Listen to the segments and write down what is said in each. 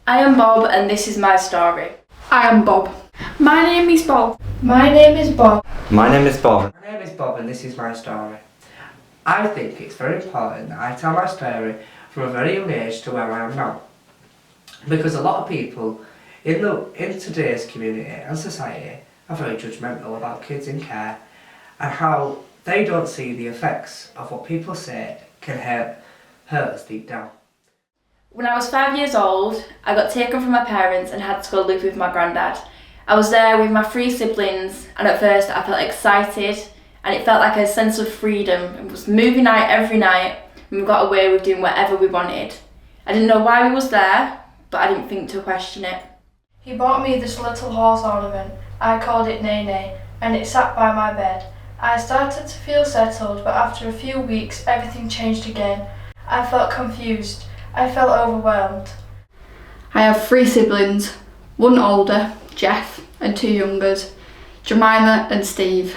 I am Bob and this is my story. I am Bob. My name is Bob. My name is Bob. My name is Bob. My name is Bob and this is my story. I think it's very important that I tell my story from a very young age to where I am now. Because a lot of people in today's community and society are very judgmental about kids in care and how they don't see the effects of what people say can hurt us deep down. When I was 5 years old, I got taken from my parents and had to go live with my granddad. I was there with my 3 siblings and at first I felt excited and it felt like a sense of freedom. It was movie night every night and we got away with doing whatever we wanted. I didn't know why we was there, but I didn't think to question it. He bought me this little horse ornament. I called it Nene, and it sat by my bed. I started to feel settled, but after a few weeks everything changed again. I felt confused. I felt overwhelmed. I have 3 siblings, 1 older, Jeff, and 2 youngers, Jemima and Steve.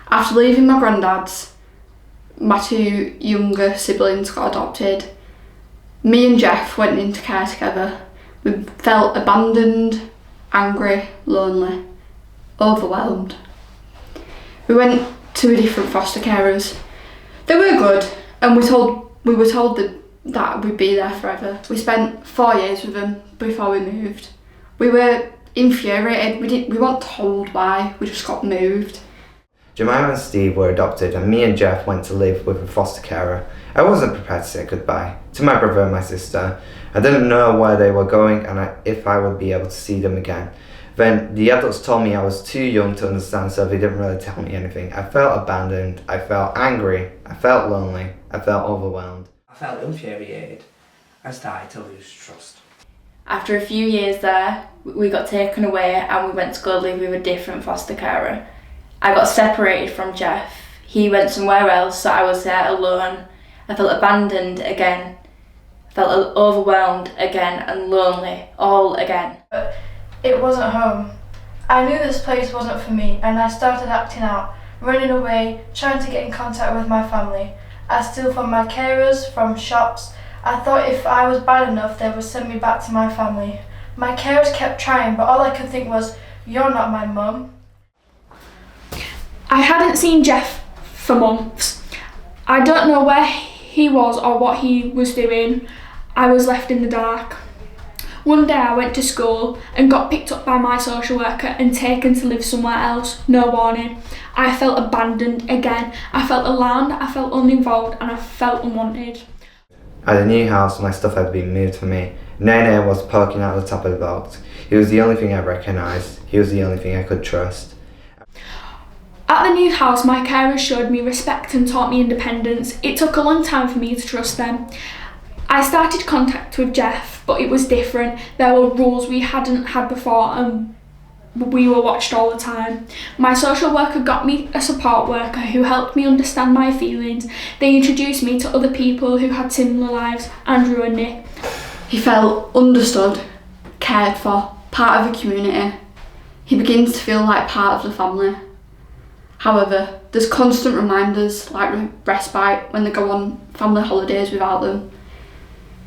After leaving my granddad's, my 2 younger siblings got adopted. Me and Jeff went into care together. We felt abandoned, angry, lonely, overwhelmed. We went to different foster carers. They were good and we were told that we'd be there forever. We spent 4 years with them before we moved. We were infuriated, we weren't told why, we just got moved. Jemima and Steve were adopted and me and Jeff went to live with a foster carer. I wasn't prepared to say goodbye to my brother and my sister. I didn't know where they were going and if I would be able to see them again. Then the adults told me I was too young to understand, so they didn't really tell me anything. I felt abandoned, I felt angry, I felt lonely, I felt overwhelmed. I felt infuriated and started to lose trust. After a few years there, we got taken away and we went to go live with a different foster carer. I got separated from Jeff. He went somewhere else, so I was there alone. I felt abandoned again. I felt overwhelmed again and lonely all again. But it wasn't home. I knew this place wasn't for me and I started acting out, running away, trying to get in contact with my family. I steal from my carers, from shops. I thought if I was bad enough they would send me back to my family. My carers kept trying, but all I could think was, "You're not my mum." I hadn't seen Jeff for months. I don't know where he was or what he was doing. I was left in the dark. One day I went to school and got picked up by my social worker and taken to live somewhere else, no warning. I felt abandoned again. I felt alarmed, I felt uninvolved and I felt unwanted. At a new house, my stuff had been moved for me. Nene was poking out the top of the box. He was the only thing I recognised. He was the only thing I could trust. At the new house, my carers showed me respect and taught me independence. It took a long time for me to trust them. I started contact with Jeff, but it was different. There were rules we hadn't had before and we were watched all the time. My social worker got me a support worker who helped me understand my feelings. They introduced me to other people who had similar lives, Andrew and Nick. He felt understood, cared for, part of a community. He begins to feel like part of the family. However, there's constant reminders like respite when they go on family holidays without them.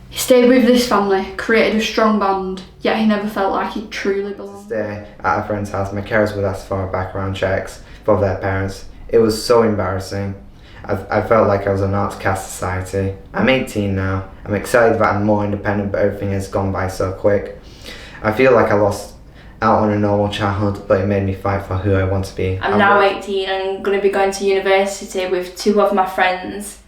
He stayed with this family, created a strong bond, yet he never felt like he truly belonged. To stay at a friend's house, my carers would ask for background checks for their parents. It was so embarrassing. I felt like I was an outcast society. I'm 18 now. I'm excited that I'm more independent, but everything has gone by so quick. I feel like I lost out on a normal childhood, but it made me fight for who I want to be. I'm now 18 and going to be going to university with 2 of my friends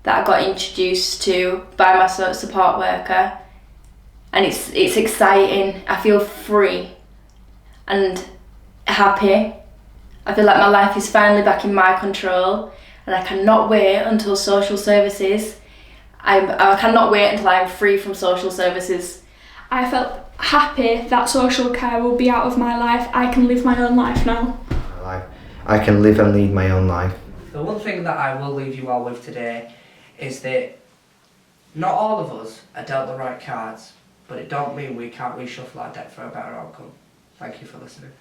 that I got introduced to by my support worker, and it's exciting. I feel free and happy. I feel like my life is finally back in my control and I cannot wait until social services. I cannot wait until I'm free from social services. I felt happy that social care will be out of my life. I can live my own life now. I can live and lead my own life. The one thing that I will leave you all with today is that not all of us are dealt the right cards, but it don't mean we can't reshuffle our deck for a better outcome. Thank you for listening.